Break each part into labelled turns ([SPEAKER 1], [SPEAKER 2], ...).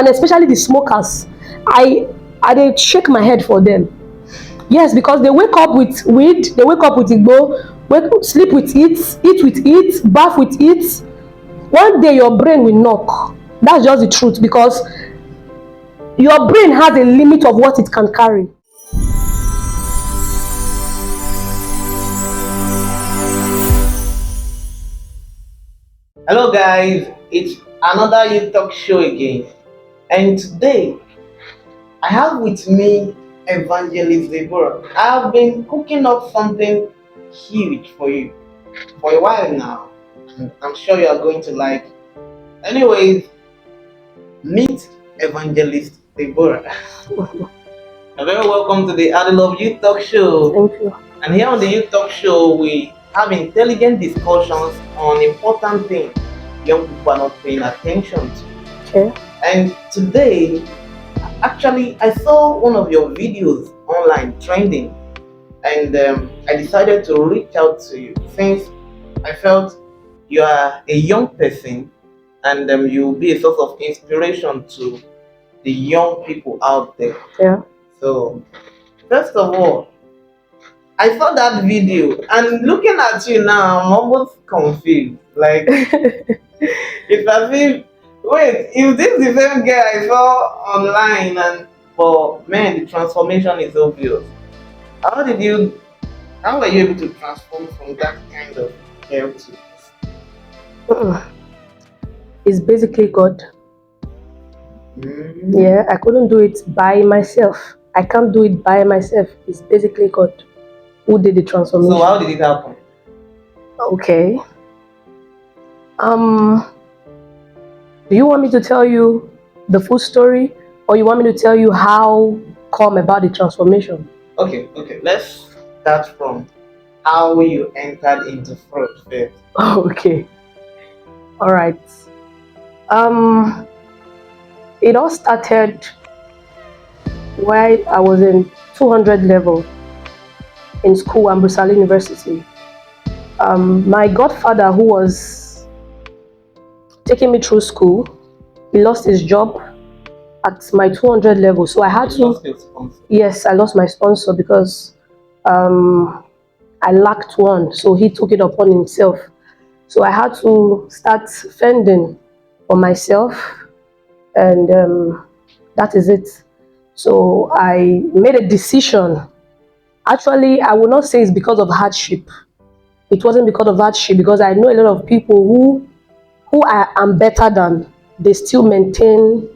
[SPEAKER 1] and especially the smokers, I dey shake my head for them. Yes, because they wake up with weed, they wake up with igbo, sleep with it, eat with it, bath with it. One day your brain will knock. That's just the truth, because your brain has a limit of what it can carry.
[SPEAKER 2] Hello guys, it's another youth talk show again, and today I have with me Evangelist. I have been cooking up something huge for you for a while now. I'm sure you are going to like it. Anyways, meet Evangelist Deborah. And very welcome to the I Love Youth Talk Show.
[SPEAKER 1] Thank you.
[SPEAKER 2] And here on the Youth Talk Show, we have intelligent discussions on important things young people are not paying attention to.
[SPEAKER 1] Okay.
[SPEAKER 2] And today, actually, I saw one of your videos online trending, and I decided to reach out to you since I felt you are a young person, and you'll be a source of inspiration to the young people out there.
[SPEAKER 1] Yeah.
[SPEAKER 2] So, first of all, I saw that video, and looking at you now, I'm almost confused. Like, it's as if, wait, is this the same girl I saw online? And for men, the transformation is obvious. How were you able to transform from that kind of girl to this?
[SPEAKER 1] It's basically God.
[SPEAKER 2] Mm-hmm.
[SPEAKER 1] Yeah, I couldn't do it by myself. I can't do it by myself. It's basically God who did the transformation.
[SPEAKER 2] So how did it happen?
[SPEAKER 1] Okay. Do you want me to tell you the full story, or you want me to tell you how come about the transformation?
[SPEAKER 2] Okay. Let's start from how you entered into fraud first.
[SPEAKER 1] Okay. All right. It all started while I was in 200 level in school, Ambusali University. My godfather, who was taking me through school, he lost his job at my 200 level, so I had to. Yes, I lost my sponsor because I lacked one, so he took it upon himself. So I had to start fending for myself, and that is it. So I made a decision. Actually, I would not say it's because of hardship. It wasn't because of hardship, because I know a lot of people who I am better than, they still maintain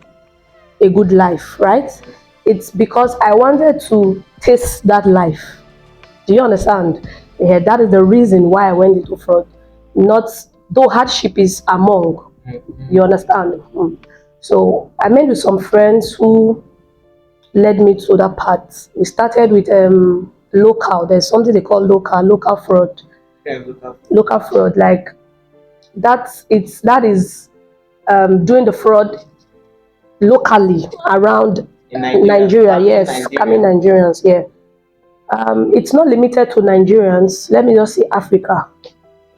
[SPEAKER 1] a good life, right? It's because I wanted to taste that life. Do you understand? Yeah, that is the reason why I went into fraud. Not though hardship is among. You understand? So I met with some friends who led me to that part. We started with local. There's something they call local fraud.
[SPEAKER 2] Yeah,
[SPEAKER 1] local fraud, like that is doing the fraud locally around Nigeria. Yes, coming Nigerians. Yeah. It's not limited to Nigerians. Let me just say Africa.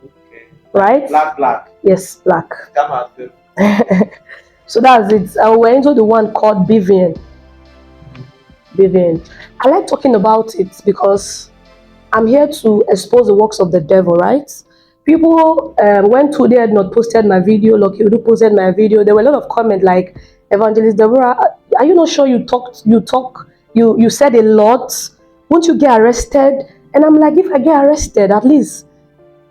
[SPEAKER 2] Okay.
[SPEAKER 1] Right?
[SPEAKER 2] Black.
[SPEAKER 1] Yes, black. So that's it. We're into the one called BVN. I like talking about it because I'm here to expose the works of the devil, right? People, when today had not posted my video, Lucky Udu posted my video, there were a lot of comments like, Evangelist Deborah, are you not sure you said a lot? Won't you get arrested? And I'm like, if I get arrested, at least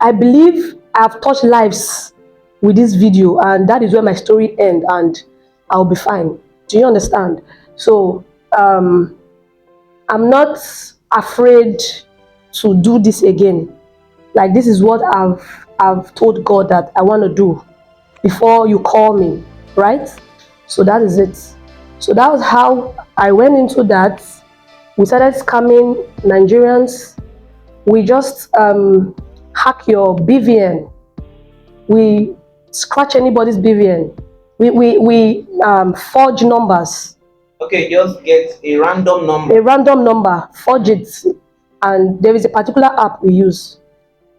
[SPEAKER 1] I believe I've touched lives with this video, and that is where my story ends, and I'll be fine. Do you understand? So I'm not afraid to do this again. Like, this is what I've told God that I want to do before you call me, right? So that is it. So that was how I went into that. We started scamming Nigerians. We just hack your BVN. We scratch anybody's BVN. We forge numbers.
[SPEAKER 2] Okay, just get a random number.
[SPEAKER 1] A random number, forge it, and there is a particular app we use.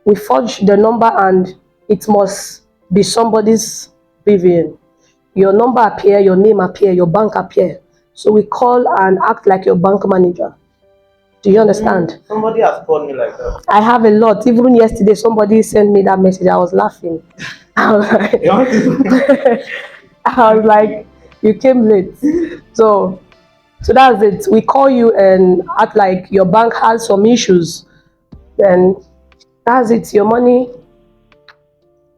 [SPEAKER 1] We forge the number, and it must be somebody's BVN. your number appear, your name appear, your bank appear. So we call and act like your bank manager. Do you understand?
[SPEAKER 2] Somebody has called me like that.
[SPEAKER 1] I have a lot. Even yesterday, somebody sent me that message. I was laughing. I was like,
[SPEAKER 2] You want to-
[SPEAKER 1] I was like, you came late. So that's it. We call you and act like your bank has some issues. Then that's it. Your money,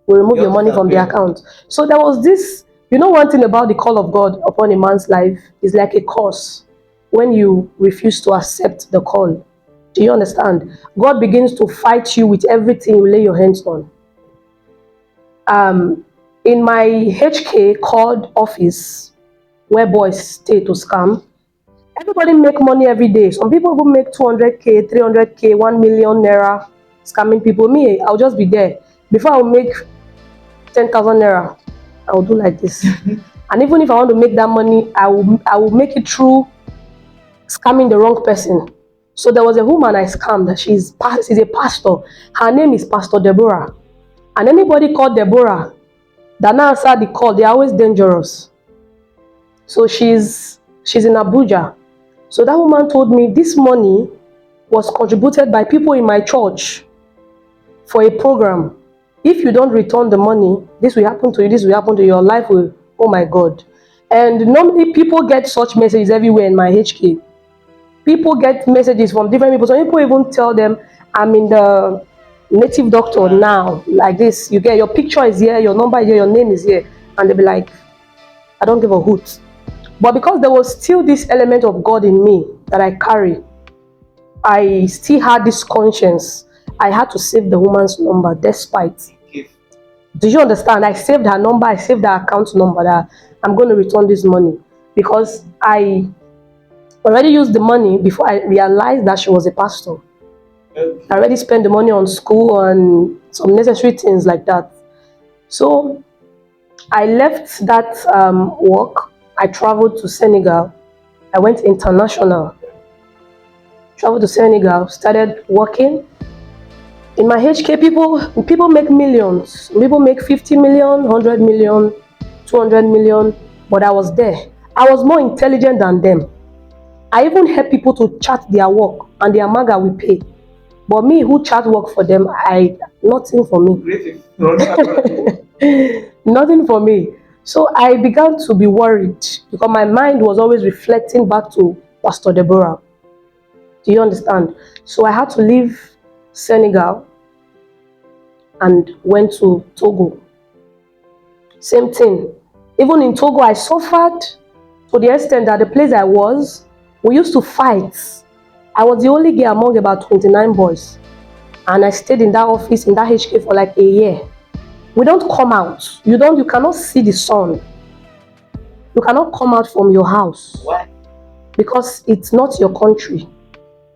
[SPEAKER 1] we remove your money from the account. So there was this, one thing about the call of God upon a man's life is like a curse when you refuse to accept the call. Do you understand? God begins to fight you with everything you lay your hands on. In my HK called office, where boys stay to scam, everybody make money every day. Some people even make 200K, 300K, 1 million naira scamming people. Me, I'll just be there. Before I'll make 10,000 naira, I'll do like this. And even if I want to make that money, I will make it through scamming the wrong person. So there was a woman I scammed. She's a pastor. Her name is Pastor Deborah. And anybody called Deborah that now answer the call, they're always dangerous. So she's in Abuja. So that woman told me this money was contributed by people in my church for a program. If you don't return the money, this will happen to you, this will happen to your life will, oh my God. And normally people get such messages everywhere in my HK. People get messages from different people. Some people even tell them, I'm in the native doctor now, like this. You get your picture is here, your number is here, your name is here. And they'll be like, I don't give a hoot. But because there was still this element of God in me that I carry, I still had this conscience. I had to save the woman's number despite. Do you understand? I saved her number, I saved her account number that I'm going to return this money. Because I already used the money before I realized that she was a pastor. I already spent the money on school and some necessary things like that. So I left that work. I traveled to Senegal. I went international. Traveled to Senegal, started working. In my HK, people make millions. People make 50 million, 100 million, 200 million. But I was there. I was more intelligent than them. I even help people to chart their work and their maga will pay. But me who chart work for them, nothing for me. Nothing for me. So I began to be worried because my mind was always reflecting back to Pastor Deborah. Do you understand? So I had to leave Senegal and went to Togo. Same thing. Even in Togo, I suffered to the extent that the place I was, we used to fight. I was the only girl among about 29 boys. And I stayed in that office, in that HK for like a year. We don't come out. You cannot see the sun. You cannot come out from your house.
[SPEAKER 2] Why?
[SPEAKER 1] Because it's not your country.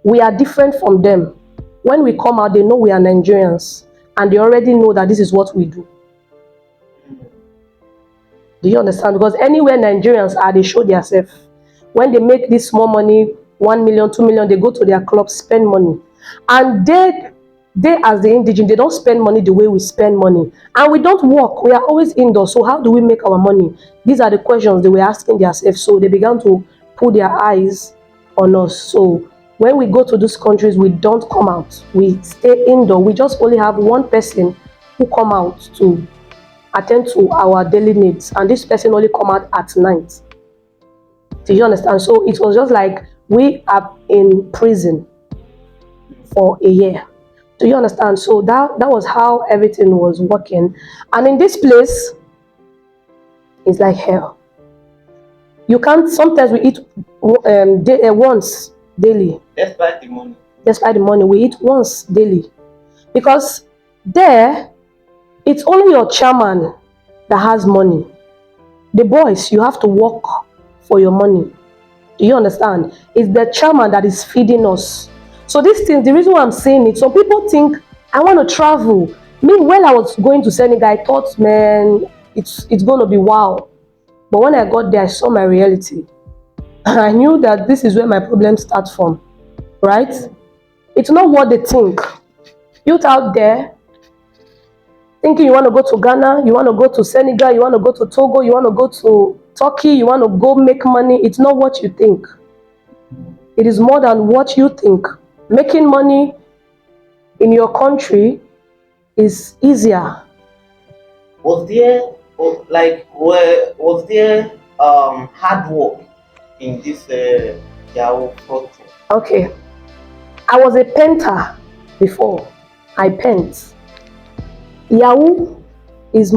[SPEAKER 1] We are different from them. When we come out, they know we are Nigerians. And they already know that this is what we do. Do you understand? Because anywhere Nigerians are, they show themselves. When they make this small money, 1 million, 2 million, they go to their club, spend money. And they as the indigenous, they don't spend money the way we spend money. And we don't work. We are always indoors. So how do we make our money? These are the questions they were asking themselves. So they began to put their eyes on us. So when we go to those countries, we don't come out. We stay indoor. We just only have one person who come out to attend to our daily needs. And this person only come out at night. Do you understand? So it was just like we are in prison for a year. Do you understand? So that was how everything was working. And in this place, it's like hell. You can't, sometimes we eat once daily.
[SPEAKER 2] Despite the money.
[SPEAKER 1] Despite the money, we eat once daily. Because there, it's only your chairman that has money. The boys, you have to work for your money. Do you understand? It's the chairman that is feeding us. So these things, the reason why I'm saying it, some people think I want to travel. Me, when I was going to Senegal, I thought, man, it's going to be wow. But when I got there, I saw my reality. I knew that this is where my problems start from, right? It's not what they think. Youth out there, thinking you want to go to Ghana, you want to go to Senegal, you want to go to Togo, you want to go to Turkey, you want to go make money. It's not what you think. It is more than what you think. Making money in your country is easier.
[SPEAKER 2] Was there was there hard work in this Yahoo fraud thing?
[SPEAKER 1] Okay, I was a painter before. I paint. Yahoo is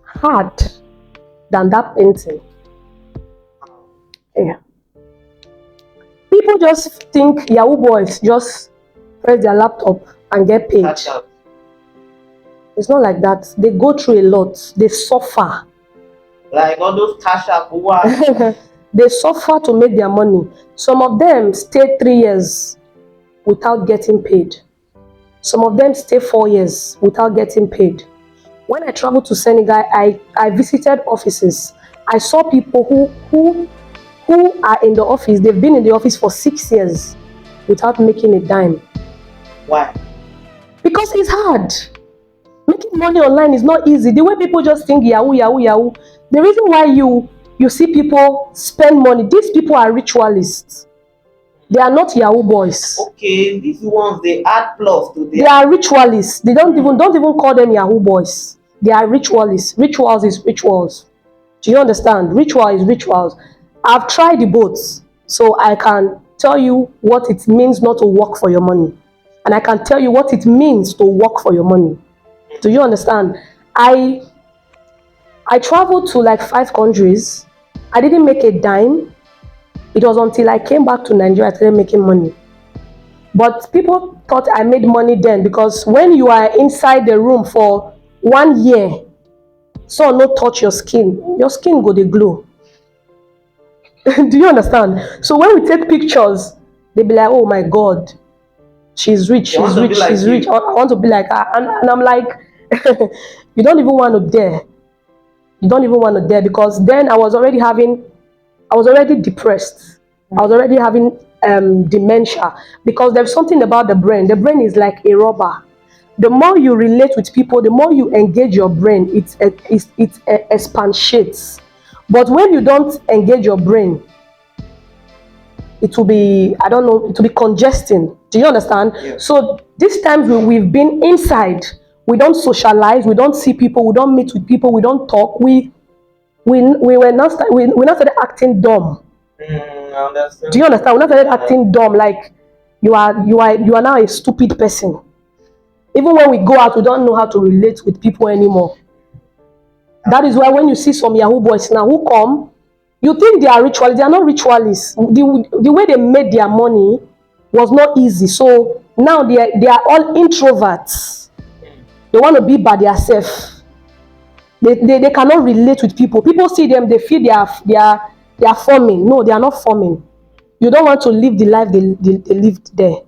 [SPEAKER 1] hard than that painting. Yeah. People just think Yahoo boys just press their laptop and get paid.
[SPEAKER 2] Catch up.
[SPEAKER 1] It's not like that. They go through a lot. They suffer.
[SPEAKER 2] Like all those cash app who are
[SPEAKER 1] They suffer to make their money. Some of them stay 3 years without getting paid. Some of them stay 4 years without getting paid. When I traveled to Senegal, I visited offices. I saw people who are in the office. They've been in the office for 6 years without making a dime.
[SPEAKER 2] why?
[SPEAKER 1] Because it's hard. Making money online is not easy. The way people just think Yahoo, Yahoo, Yahoo. The reason why you see people spend money, these people are ritualists. They are not Yahoo boys.
[SPEAKER 2] Okay, these ones they add plus to
[SPEAKER 1] They
[SPEAKER 2] their
[SPEAKER 1] are ritualists. They don't even call them Yahoo boys. They are ritualists. Rituals is rituals. Do you understand? Ritual is rituals. I've tried the both, so I can tell you what it means not to work for your money, and I can tell you what it means to work for your money. Do you understand? I traveled to like 5 countries. I didn't make a dime. It was until I came back to Nigeria I started making money. But people thought I made money then, because when you are inside the room for 1 year, sun no touch your skin go dey glow. Do you understand? So when we take pictures, they be like, oh my God, she's rich,
[SPEAKER 2] They want
[SPEAKER 1] she's
[SPEAKER 2] to be
[SPEAKER 1] rich,
[SPEAKER 2] like
[SPEAKER 1] she's
[SPEAKER 2] you.
[SPEAKER 1] rich. I want to be like her. And I'm like, you don't even want to dare. You don't even want to dare, because then I was already depressed. I was already having dementia, because there's something about the brain. The brain is like a rubber. The more you relate with people, the more you engage your brain, it expands. But when you don't engage your brain, it will be, I don't know, it will be congesting. Do you understand?
[SPEAKER 2] Yeah.
[SPEAKER 1] So this time we've been inside. We don't socialize. We don't see people. We don't meet with people. We don't talk. We now started acting dumb.
[SPEAKER 2] I understand.
[SPEAKER 1] Do you understand? We now started acting dumb, like you are now a stupid person. Even when we go out, we don't know how to relate with people anymore. That is why when you see some Yahoo boys now who come, you think they are ritualists. They are not ritualists. The way they made their money was not easy. So now they are all introverts. They want to be by themselves. They cannot relate with people. People see them, they feel they are forming. No, they are not forming. You don't want to live the life they lived there.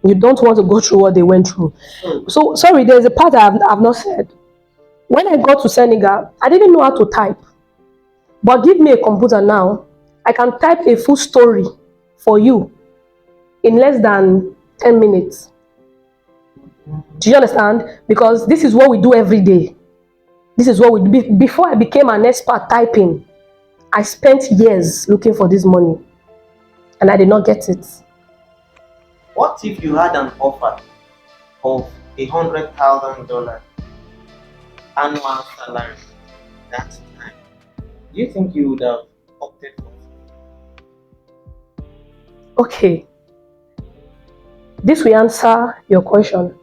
[SPEAKER 1] You don't want to go through what they went through. So sorry, there's a part I've not said. When I got to Senegal, I didn't know how to type. But give me a computer now, I can type a full story for you in less than 10 minutes. Do you understand? Because this is what we do every day. This is what we do. Before I became an expert typing, I spent years looking for this money, and I did not get it.
[SPEAKER 2] What if you had an offer of $100,000 annual salary that time? Do you think you would have opted for it?
[SPEAKER 1] Okay, this will answer your question.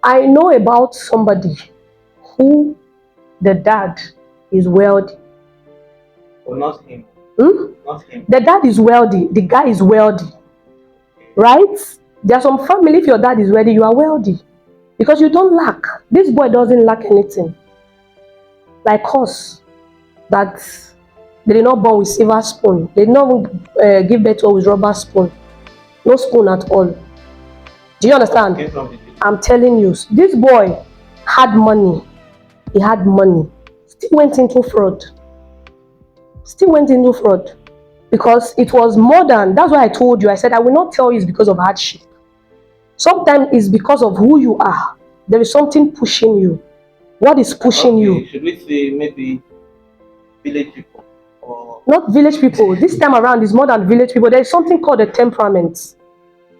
[SPEAKER 1] I know about somebody who the dad is wealthy.
[SPEAKER 2] Or not him? Not him.
[SPEAKER 1] The dad is wealthy. The guy is wealthy. Right? There are some family, if your dad is wealthy, you are wealthy. Because you don't lack. This boy doesn't lack anything. Like us, that they did not born with silver spoon. They did not give birth to with rubber spoon. No spoon at all. Do you understand?
[SPEAKER 2] Okay, from the
[SPEAKER 1] I'm telling you, this boy had money. He had money. Still went into fraud. Because it was more than, that's why I told you, I said I will not tell you it's because of hardship. Sometimes it's because of who you are. There is something pushing you. What is pushing
[SPEAKER 2] Okay,
[SPEAKER 1] you?
[SPEAKER 2] should we say maybe village people or
[SPEAKER 1] Not village people. This time around is more than village people. There is something called a temperament,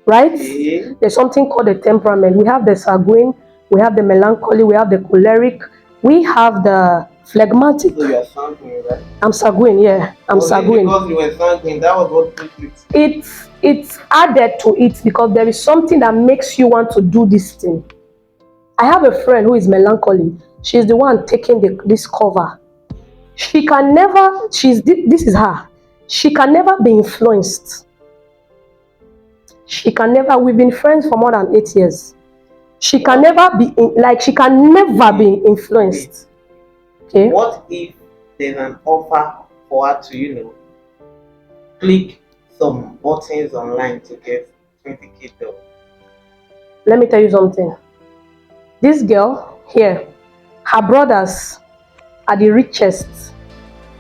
[SPEAKER 1] right?
[SPEAKER 2] okay?
[SPEAKER 1] There's something called a temperament. We have the sanguine, we have the melancholy, we have the choleric, we have the phlegmatic.
[SPEAKER 2] So you are sanguine, right?
[SPEAKER 1] I'm sanguine, yeah. I'm
[SPEAKER 2] Was it
[SPEAKER 1] sanguine.
[SPEAKER 2] because you were sanguine? That was what pushed it.
[SPEAKER 1] It's added to it because there is something that makes you want to do this thing. I have a friend who is melancholy. She's the one taking this cover. She can never, this is her. She can never be influenced. She can never, we've been friends for more than 8 years. She can never be, she can never be influenced. Okay?
[SPEAKER 2] What if there's an offer for her to, click some buttons online to get 20K dollars?
[SPEAKER 1] Let me tell you something. This girl here, her brothers are the richest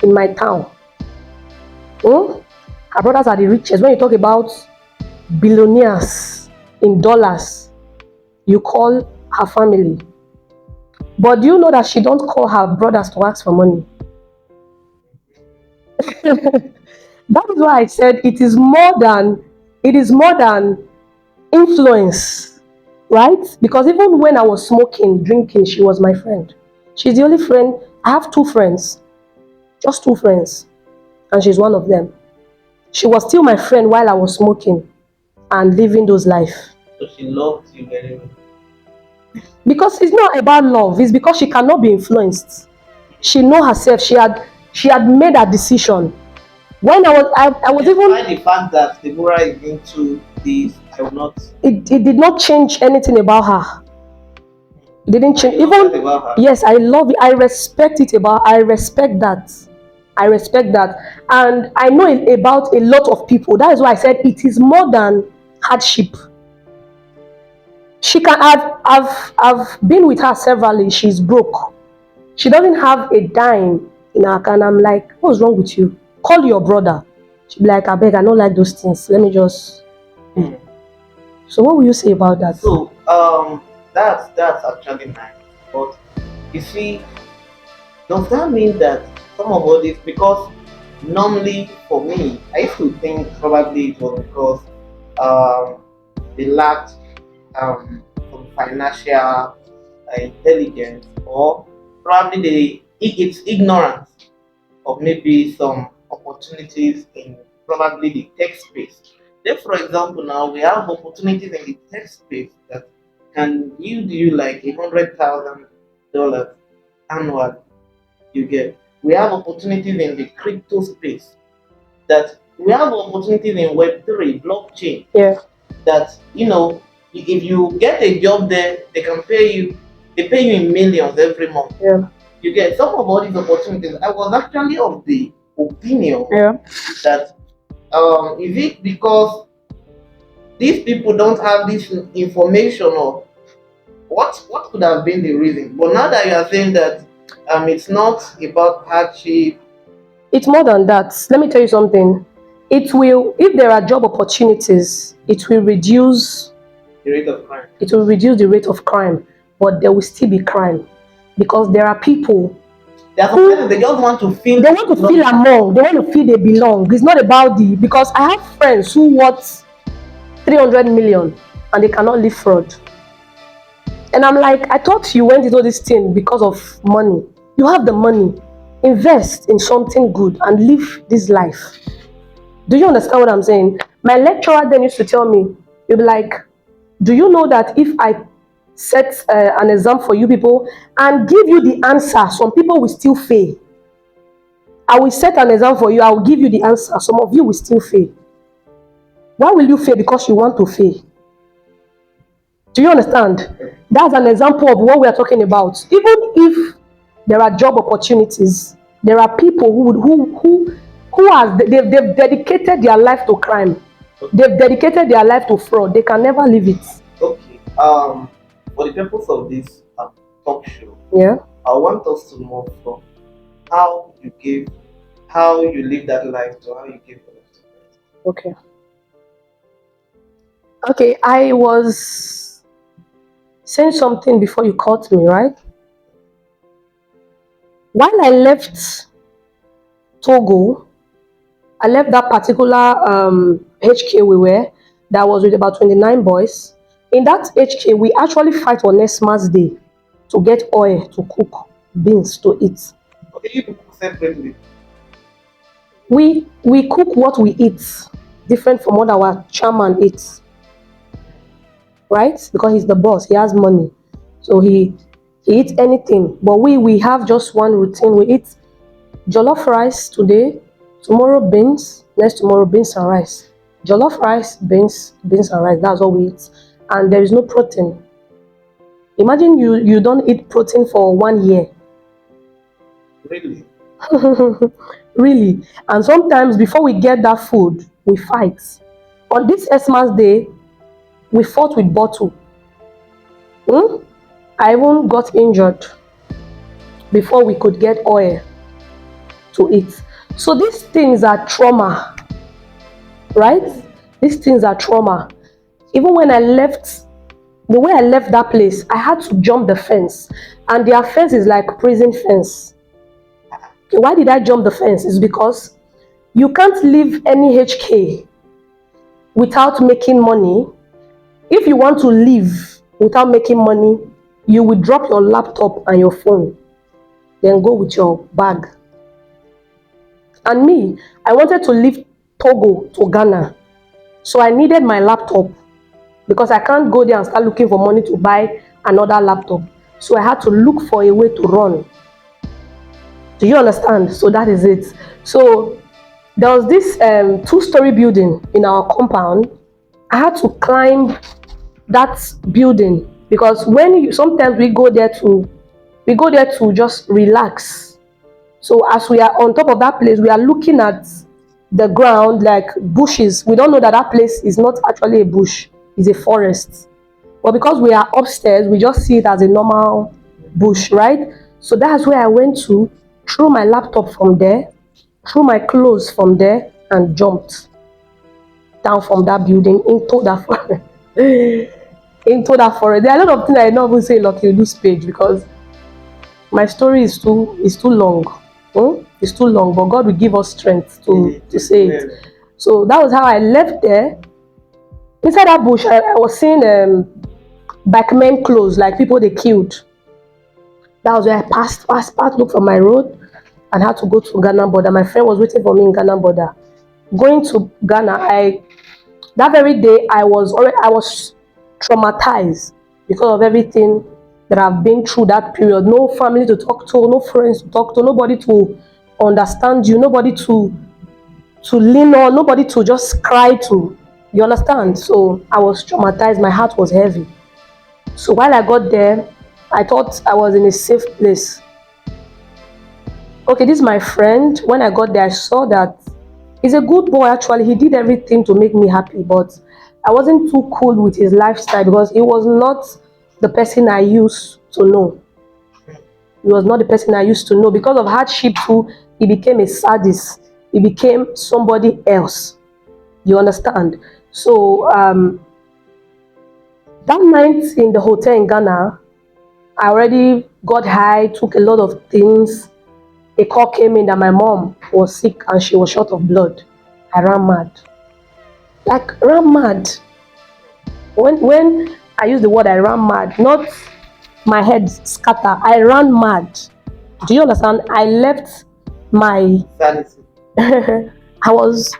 [SPEAKER 1] in my town. Hmm? Her brothers are the richest. When you talk about billionaires in dollars, you call her family. But do you know that she don't call her brothers to ask for money? That is why I said it is more than influence, right? Because even when I was smoking, drinking, she was my friend. She's the only friend. I have two friends, just two friends, and she's one of them. She was still my friend while I was smoking and living those life.
[SPEAKER 2] So she loves you very well.
[SPEAKER 1] Because it's not about love, it's because she cannot be influenced. She know herself. She had made a decision. When I was
[SPEAKER 2] Despite
[SPEAKER 1] even
[SPEAKER 2] the fact that Deborah is into this, I will not.
[SPEAKER 1] it did not change anything about her. It didn't change.
[SPEAKER 2] I love that
[SPEAKER 1] Even
[SPEAKER 2] about her.
[SPEAKER 1] yes, I love it. I respect it about. I respect that. I respect that, and I know about a lot of people. That is why I said it is more than hardship. She can. I've been with her severally. She's broke. She doesn't have a dime in her account. I'm like, what's wrong with you? Call your brother. She'll be like, I beg, I don't like those things. Let me just.
[SPEAKER 2] Hmm.
[SPEAKER 1] So what will you say about that?
[SPEAKER 2] So that's actually nice. But you see, does that mean that some of all this, because normally for me, I used to think probably it was because um, they lacked some financial intelligence, or probably it's ignorance of maybe some opportunities in probably the tech space. Then, for example, now we have opportunities in the tech space that can yield you like $100,000 annually. You get. We have opportunities in the crypto space, that we have opportunities in Web3, blockchain,
[SPEAKER 1] Yeah,
[SPEAKER 2] that if you get a job there, they pay you in millions every month.
[SPEAKER 1] yeah,
[SPEAKER 2] You get some of all these opportunities. I was actually of the opinion
[SPEAKER 1] yeah.
[SPEAKER 2] that is it because these people don't have this information, or what could have been the reason? But now that you are saying that it's not about hardship,
[SPEAKER 1] It's more than that. Let me tell you something. If there are job opportunities,
[SPEAKER 2] the rate of crime.
[SPEAKER 1] it will reduce the rate of crime, but there will still be crime because there are people
[SPEAKER 2] There are some persons they just want to feel
[SPEAKER 1] they want to feel among, they want to feel they belong. It's not about because I have friends who worth 300 million and they cannot live fraud. And I'm like, I thought you went into this thing because of money. You have the money. Invest in something good and live this life. Do you understand what I'm saying? My lecturer then used to tell me, he'll be like, do you know that if I set an exam for you people and give you the answer, some people will still fail. I will set an exam for you, I will give you the answer, some of you will still fail. Why will you fail? Because you want to fail. Do you understand? That's an example of what we are talking about. Even if there are job opportunities, there are people they've dedicated their life to crime. They've dedicated their life to fraud. They can never leave it.
[SPEAKER 2] Okay. For the purpose of this talk show,
[SPEAKER 1] Yeah.
[SPEAKER 2] I want us to move from how you give, how you live that life to how you give your life to Christ.
[SPEAKER 1] Okay. Okay, I was saying something before you caught me, right? While I left Togo, I left that particular HK we were, that was with about 29 boys. In that HK, we actually fight on Nesma's day to get oil to cook beans to eat.
[SPEAKER 2] Okay, you people separately.
[SPEAKER 1] We cook what we eat, different from what our chairman eats, right? Because he's the boss, he has money, so he eats anything. But we have just one routine. We eat jollof rice today, tomorrow beans, next tomorrow beans and rice. Jollof rice, beans and rice. That's all we eat, and there is no protein. Imagine you don't eat protein for 1 year.
[SPEAKER 2] Really?
[SPEAKER 1] Really. And sometimes before we get that food, we fight. On this Xmas day, we fought with bottle. Hmm? I even got injured before we could get oil to eat. So these things are trauma, right? These things are trauma. Even when I left, the way I left that place, I had to jump the fence. And their fence is like prison fence. Okay, why did I jump the fence? It's because you can't leave any HK without making money. If you want to leave without making money, you will drop your laptop and your phone, then go with your bag. And me, I wanted to leave Togo to Ghana. So I needed my laptop because I can't go there and start looking for money to buy another laptop. So I had to look for a way to run. Do you understand? So that is it. So there was this two-story building in our compound. I had to climb that building because sometimes we go there to just relax. So as we are on top of that place, we are looking at the ground like bushes. We don't know that that place is not actually a bush, it's a forest. But because we are upstairs, we just see it as a normal bush, right? So that's where I went to, threw my laptop from there, threw my clothes from there, and jumped down from that building into that forest. Into that forest. There are a lot of things I don't even say lucky this page because my story is too long. It's too long, but God will give us strength to say it. So that was how I left there. Inside that bush, I was seeing backmen clothes, like people they killed. That was where I passed, looked for my road, and had to go to Ghana border. My friend was waiting for me in Ghana border. Going to Ghana, that very day I was traumatized because of everything that I've been through that period. No family to talk to, no friends to talk to, nobody to understand you, nobody to lean on, nobody to just cry to. You understand? So I was traumatized. My heart was heavy. So while I got there, I thought I was in a safe place. Okay, this is my friend. When I got there, I saw that he's a good boy. Actually, he did everything to make me happy, but I wasn't too cool with his lifestyle because he was not the person I used to know. He was not the person I used to know. Because of hardship too, he became a sadist. He became somebody else. You understand? So that night in the hotel in Ghana, I already got high, took a lot of things. A call came in that my mom was sick and she was short of blood. I ran mad. Like ran mad. When I use the word I ran mad, not my head scatter. I ran mad. Do you understand? I left my
[SPEAKER 2] Sanity.
[SPEAKER 1] I was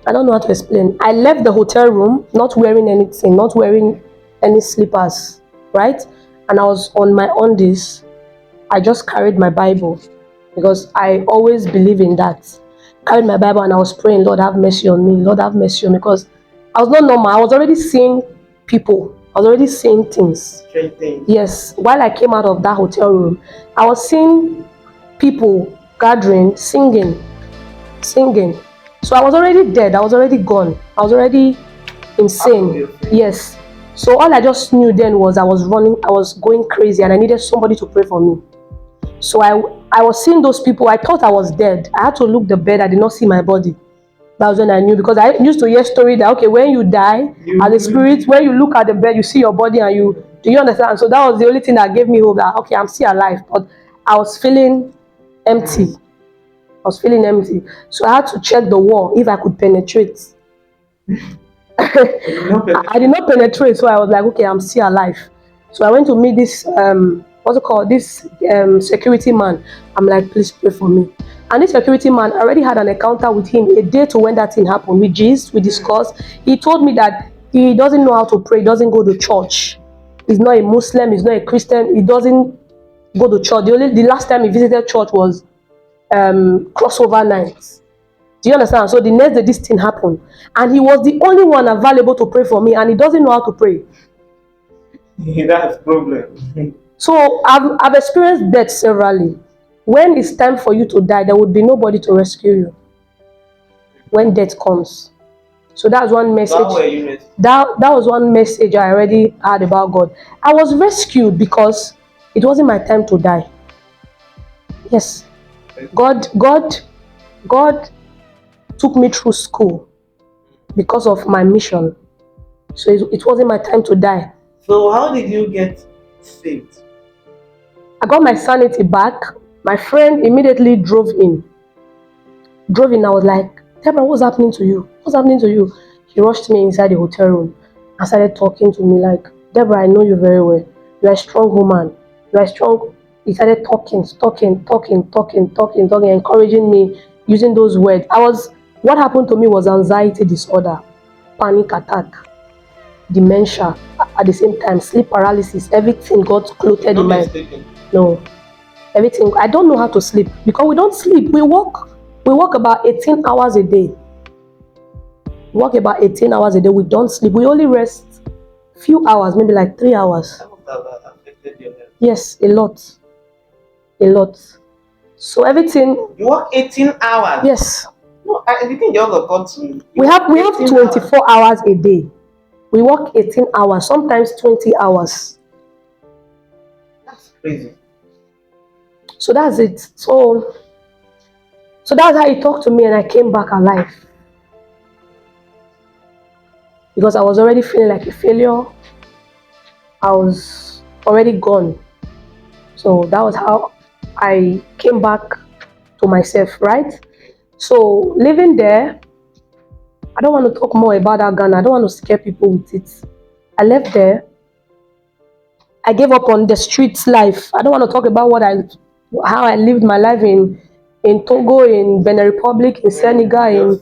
[SPEAKER 1] I don't know how to explain. I left the hotel room not wearing anything, not wearing any slippers, right? And I was on my undies. I just carried my Bible because I always believe in that. Carried my Bible and I was praying, Lord, have mercy on me. Lord, have mercy on me. Because I was not normal. I was already seeing people. I was already seeing things.
[SPEAKER 2] Strange things.
[SPEAKER 1] Yes. While I came out of that hotel room, I was seeing people gathering, singing. So I was already dead. I was already gone. I was already insane. Yes. So all I just knew then was I was running. I was going crazy and I needed somebody to pray for me. So I was seeing those people. I thought I was dead. I had to look the bed. I did not see my body. That was when I knew, because I used to hear story that okay, when you die as a spirit, when you look at the bed, you see your body and you do you understand? So that was the only thing that gave me hope that okay, I'm still alive. But I was feeling empty. I was feeling empty. So I had to check the wall if I could penetrate. I did not penetrate, so I was like, okay, I'm still alive. So I went to meet this what's it called? This security man. I'm like, please pray for me. And this security man, I already had an encounter with him a day to when that thing happened. We discussed. He told me that he doesn't know how to pray, he doesn't go to church. He's not a Muslim, he's not a Christian, he doesn't go to church. The last time he visited church was crossover night. Do you understand? So the next day this thing happened, and he was the only one available to pray for me, and he doesn't know how to pray.
[SPEAKER 2] That's problem.
[SPEAKER 1] So I've experienced death severally. When it's time for you to die, there would be nobody to rescue you when death comes. So that's one message. That was one message I already heard about God. I was rescued because it wasn't my time to die. Yes. God took me through school because of my mission. So it wasn't my time to die.
[SPEAKER 2] So how did you get saved?
[SPEAKER 1] I got my sanity back. My friend immediately drove in. I was like, Deborah, what's happening to you? What's happening to you? He rushed me inside the hotel room and started talking to me like, Deborah, I know you very well. You're a strong woman. You're strong. He started talking, encouraging me using those words. What happened to me was anxiety disorder, panic attack, dementia, at the same time, sleep paralysis. Everything got clothed in my... No. Everything. I don't know how to sleep because we don't sleep. We work about 18 hours a day. We work about 18 hours a day. We don't sleep. We only rest few hours, maybe like 3 hours. Yes, a lot. So everything.
[SPEAKER 2] You work 18 hours?
[SPEAKER 1] Yes.
[SPEAKER 2] No, I think you all got to me.
[SPEAKER 1] We have 24 hours a day. We work 18 hours, sometimes 20 hours.
[SPEAKER 2] That's crazy.
[SPEAKER 1] So that's it. So that's how he talked to me, and I came back alive. Because I was already feeling like a failure. I was already gone. So that was how I came back to myself, right? So living there, I don't want to talk more about that Ghana. I don't want to scare people with it. I left there. I gave up on the streets life. I don't want to talk about how I lived my life in Togo, in Benin Republic, in Senegal.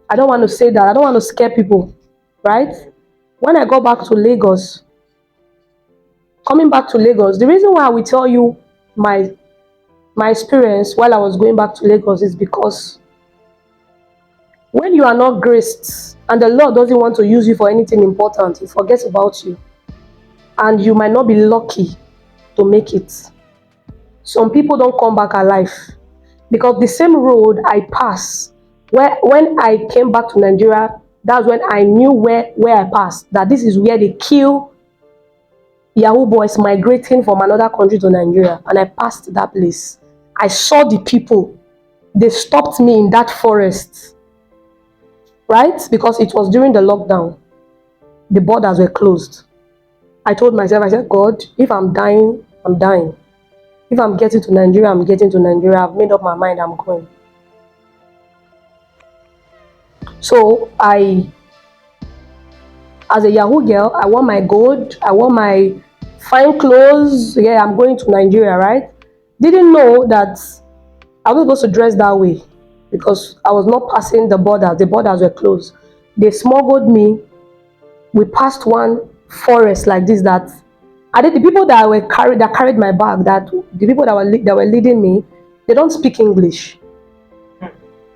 [SPEAKER 1] I don't want to say that. I don't want to scare people, right? When I got back to Lagos, coming back to Lagos, the reason why I will tell you my experience while I was going back to Lagos is because when you are not graced and the Lord doesn't want to use you for anything important, He forgets about you. And you might not be lucky to make it. Some people don't come back alive because the same road I passed, when I came back to Nigeria, that's when I knew where I passed, that this is where they kill Yahoo boys migrating from another country to Nigeria. And I passed that place. I saw the people. They stopped me in that forest, right? Because it was during the lockdown. The borders were closed. I told myself, I said, God, if I'm dying, I'm dying. If I'm getting to Nigeria, I'm getting to Nigeria. I've made up my mind, I'm going. So as a Yahoo girl, I wore my gold, I wore my fine clothes. Yeah, I'm going to Nigeria, right? Didn't know that I was supposed to dress that way because I was not passing the borders. The borders were closed. They smuggled me. We passed one forest like this that I did. The people that carried my bag, the people that were leading me, they don't speak English.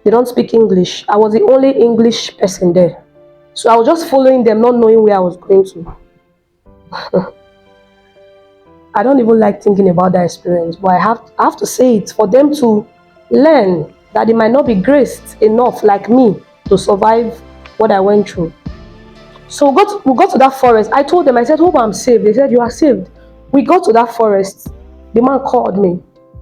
[SPEAKER 1] They don't speak English. I was the only English person there. So I was just following them, not knowing where I was going to. I don't even like thinking about that experience, but I have to say it for them to learn that they might not be graced enough like me to survive what I went through. So we got to that forest. I told them, I said, hope I'm saved. They said, you are saved. We got to that forest. The man called me.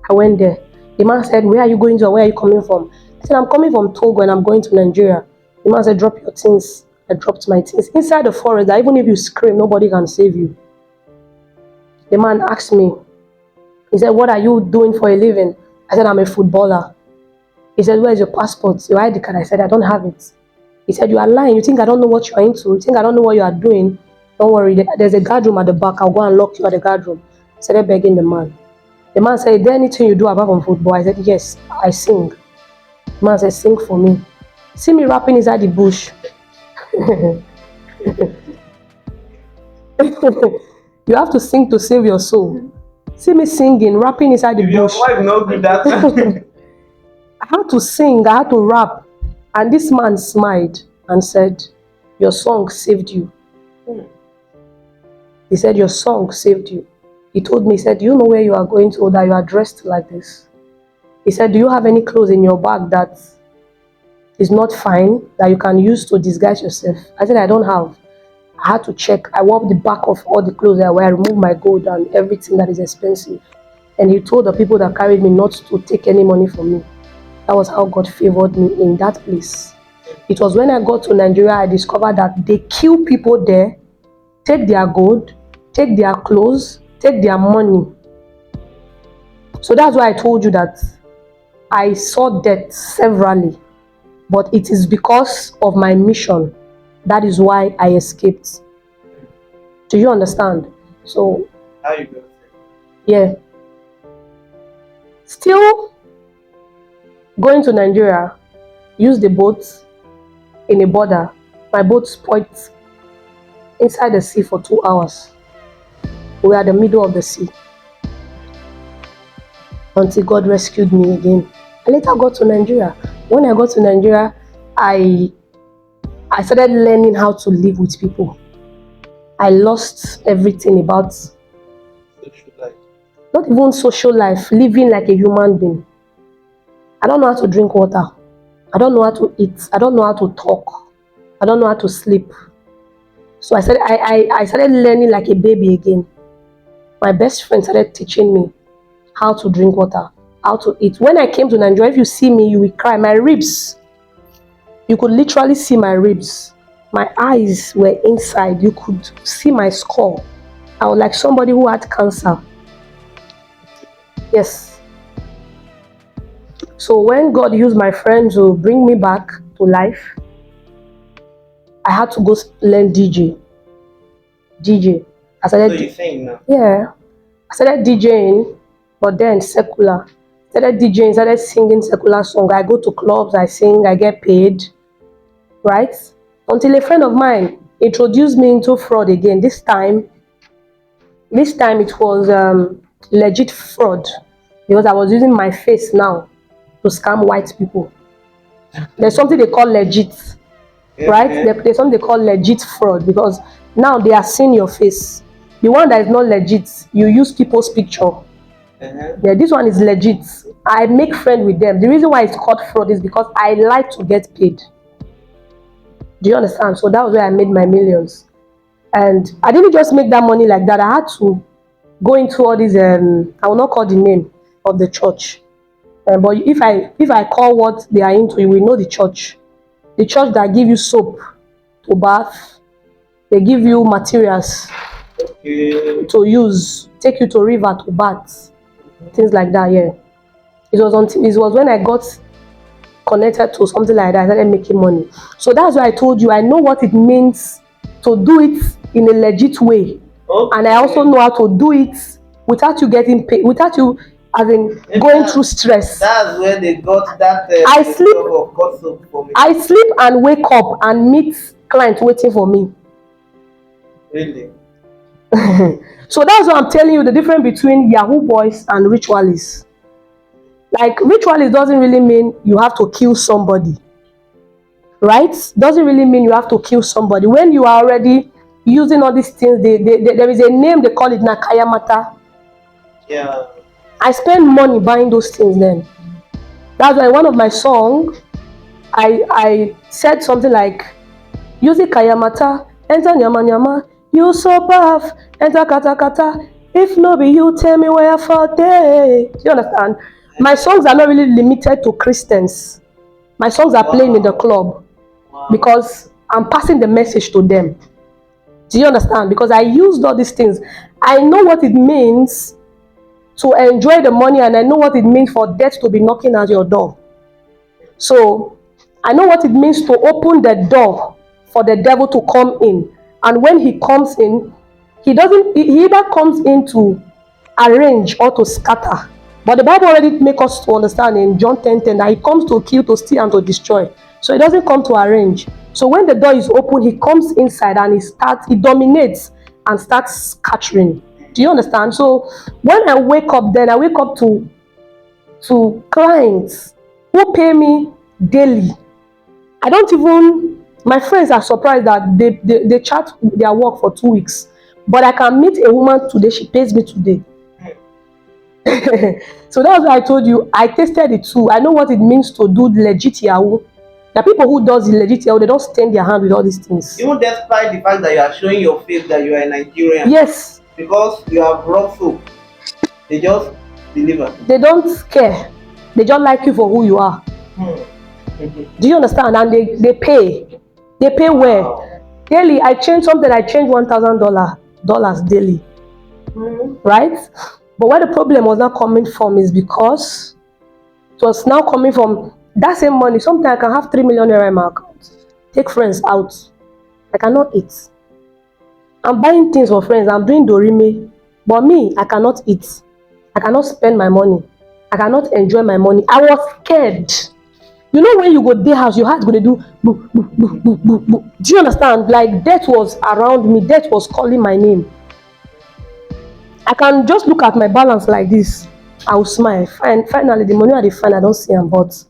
[SPEAKER 1] I went there. The man said, where are you going to? Where are you coming from? I said, I'm coming from Togo and I'm going to Nigeria. The man said, drop your things. I dropped my things. Inside the forest, that even if you scream, nobody can save you. The man asked me, he said, what are you doing for a living? I said, I'm a footballer. He said, where's your passport? Your ID card? I said, I don't have it. He said, you are lying. You think I don't know what you are into? You think I don't know what you are doing? Don't worry. There's a guard room at the back. I'll go and lock you at the guard room. I started begging the man. The man said, is there anything you do apart from football? I said, yes, I sing. The man said, sing for me. See me rapping inside the bush. You have to sing to save your soul. See me singing, rapping inside the
[SPEAKER 2] Your
[SPEAKER 1] bush.
[SPEAKER 2] wife no good that.
[SPEAKER 1] I had to sing, I had to rap. And this man smiled and said, your song saved you. He said, your song saved you. He told me, he said, do you know where you are going to, that you are dressed like this? He said, do you have any clothes in your bag that is not fine, that you can use to disguise yourself? I said, I don't have. I had to check. I wiped the back of all the clothes I wear. I removed my gold and everything that is expensive. And he told the people that carried me not to take any money from me. That was how God favored me in that place. It was when I got to Nigeria, I discovered that they kill people there, take their gold, take their clothes, take their money. So that's why I told you that I saw death severally. But it is because of my mission. That is why I escaped. Do you understand? So,
[SPEAKER 2] How you go?
[SPEAKER 1] yeah. Still going to Nigeria, use the boat in a border. My boat spoiled inside the sea for 2 hours. We were at the middle of the sea until God rescued me again. I later got to Nigeria. When I got to Nigeria, I started learning how to live with people. I lost everything about
[SPEAKER 2] Social life.
[SPEAKER 1] not even social life, living like a human being. I don't know how to drink water. I don't know how to eat. I don't know how to talk. I don't know how to sleep. So I started learning like a baby again. My best friend started teaching me how to drink water, how to eat. When I came to Nigeria, if you see me, you will cry. My ribs, you could literally see my ribs. My eyes were inside. You could see my skull. I was like somebody who had cancer. Yes. So when God used my friend to bring me back to life, I had to go learn DJ. I
[SPEAKER 2] So
[SPEAKER 1] started,
[SPEAKER 2] you sing now?
[SPEAKER 1] yeah. I started DJing, but then secular. Started DJing, started singing secular songs. I go to clubs, I sing, I get paid, right? Until a friend of mine introduced me into fraud again. This time it was legit fraud because I was using my face now to scam white people. There's something they call legit, right?
[SPEAKER 2] Okay.
[SPEAKER 1] There's something they call legit fraud because now they are seeing your face. The one that is not legit, you use people's picture. Yeah, this one is legit. I make friends with them. The reason why it's called fraud is because I like to get paid. Do you understand? So that was where I made my millions. And I didn't just make that money like that. I had to go into all these I will not call the name of the church. But if I call what they are into, you will know the church. The church that give you soap to bath, they give you materials
[SPEAKER 2] Okay.
[SPEAKER 1] to use, take you to river to bath, things like that. Yeah, it was when I got connected to something like that I started making money. So that's why I told you I know what it means to do it in a legit way, and I also know how to do it without you getting paid, without you as in going through stress.
[SPEAKER 2] That's where they got that
[SPEAKER 1] I sleep.
[SPEAKER 2] of gossip for me.
[SPEAKER 1] I sleep and wake up and meet clients waiting for me.
[SPEAKER 2] Really?
[SPEAKER 1] So that's why I'm telling you the difference between Yahoo boys and ritualists. Like ritualist doesn't really mean you have to kill somebody, right? Doesn't really mean you have to kill somebody. When you are already using all these things, there is a name they call it Nakayamata.
[SPEAKER 2] Yeah.
[SPEAKER 1] I spend money buying those things then. That's why one of my songs, I said something like, use it Kayamata, enter Nyama Nyama, you so buff, enter Kata Kata. If no be you, tell me where for day. Do you understand? My songs are not really limited to Christians. My songs are playing in the club.
[SPEAKER 2] Wow.
[SPEAKER 1] because I'm passing the message to them. Do you understand? Because I used all these things. I know what it means to enjoy the money, and I know what it means for death to be knocking at your door. So I know what it means to open the door for the devil to come in. And when he comes in, he doesn't, he either comes in to arrange or to scatter. But the Bible already makes us to understand in John 10:10 that he comes to kill, to steal, and to destroy. So he doesn't come to arrange. So when the door is open, he comes inside and he dominates and starts scattering. Do you understand? So when I wake up, then I wake up to clients who pay me daily. I don't even, my friends are surprised that they chat their work for 2 weeks. But I can meet a woman today, she pays me today. So that's why I told you, I tasted it too. I know what it means to do legit Yahoo. The people who does the legit Yahoo, they don't stain their hand with all these things.
[SPEAKER 2] Even despite the fact that you are showing your face that you are a Nigerian.
[SPEAKER 1] Yes.
[SPEAKER 2] Because you have brought soap, they just deliver.
[SPEAKER 1] They don't care. They just like you for who you are. Do you understand? And they pay. They pay well.
[SPEAKER 2] Wow.
[SPEAKER 1] Daily, I change something, I change $1,000 daily. Right? But where the problem was not coming from is because it was now coming from that same money. Sometimes I can have 3 million naira in my account. Take friends out. I cannot eat. I'm buying things for friends. I'm doing dorime. But me, I cannot eat. I cannot spend my money. I cannot enjoy my money. I was scared. You know when you go day house, your heart go to do boo, boo, boo, boo, boo, boo. Do you understand? Like death was around me. Death was calling my name. I can just look at my balance like this. I will smile. Finally, the money I find, I don't see them. But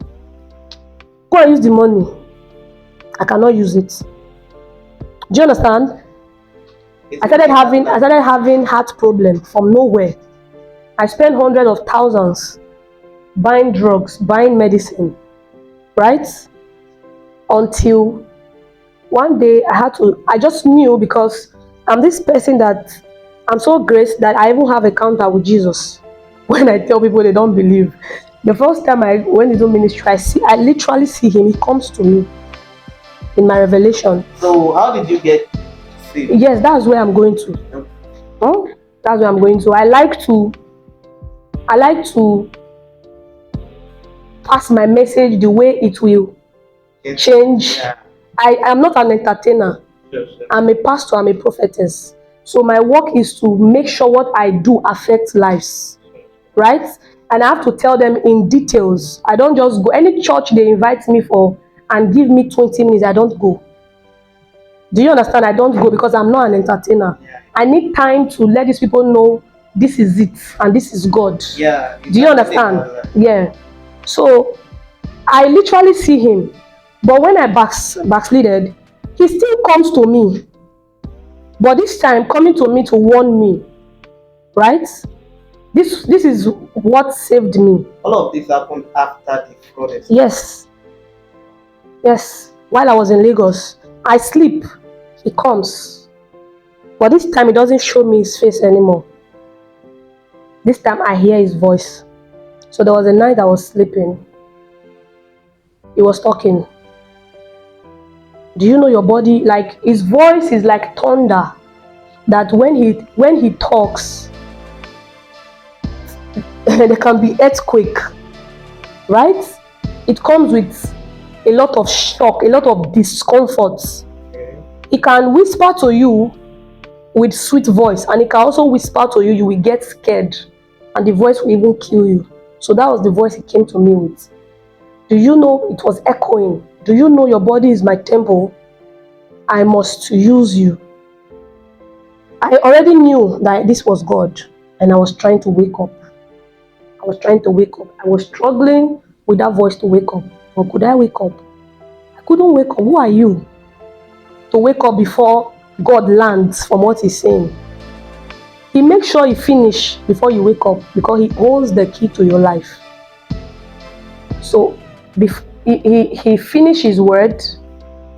[SPEAKER 1] go and use the money. I cannot use it. Do you understand? I started having heart problem from nowhere. I spent hundreds of thousands buying drugs, buying medicine, right? Until one day I just knew, because I'm this person that I'm so graced that I even have a encounter with Jesus. When I tell people, they don't believe. The first time I went into ministry, I literally see him. He comes to me in my revelation.
[SPEAKER 2] So how did you get saved?
[SPEAKER 1] Yes, that's where I'm going to. That's where I'm going to. I like to pass my message the way it will change.
[SPEAKER 2] Yeah.
[SPEAKER 1] I am not an entertainer.
[SPEAKER 2] Sure.
[SPEAKER 1] I'm a pastor, I'm a prophetess. So my work is to make sure what I do affects lives, right? And I have to tell them in details. I don't just go. Any church they invite me for and give me 20 minutes, I don't go. Do you understand? I don't go because I'm not an entertainer. I need time to let these people know this is it and this is God.
[SPEAKER 2] Yeah.
[SPEAKER 1] Do you understand? Yeah. So I literally see him. But when I backslided, he still comes to me. But this time coming to me to warn me. Right? This is what saved me.
[SPEAKER 2] All of this happened after the fraud.
[SPEAKER 1] Yes. Yes. While I was in Lagos, I sleep. He comes. But this time he doesn't show me his face anymore. This time I hear his voice. So there was a night I was sleeping. He was talking. Do you know your body? Like his voice is like thunder. That when he talks, there can be earthquake. Right? It comes with a lot of shock, a lot of discomfort. He can whisper to you with sweet voice, and he can also whisper to you, you will get scared, and the voice will even kill you. So that was the voice he came to me with. Do you know it was echoing? Do you know your body is my temple? I must use you. I already knew that this was God, and I was trying to wake up. I was struggling with that voice to wake up. But could I wake up? I couldn't wake up. Who are you to wake up before God lands from what he's saying? He makes sure you finish before you wake up, because he owns the key to your life. So he finished his word.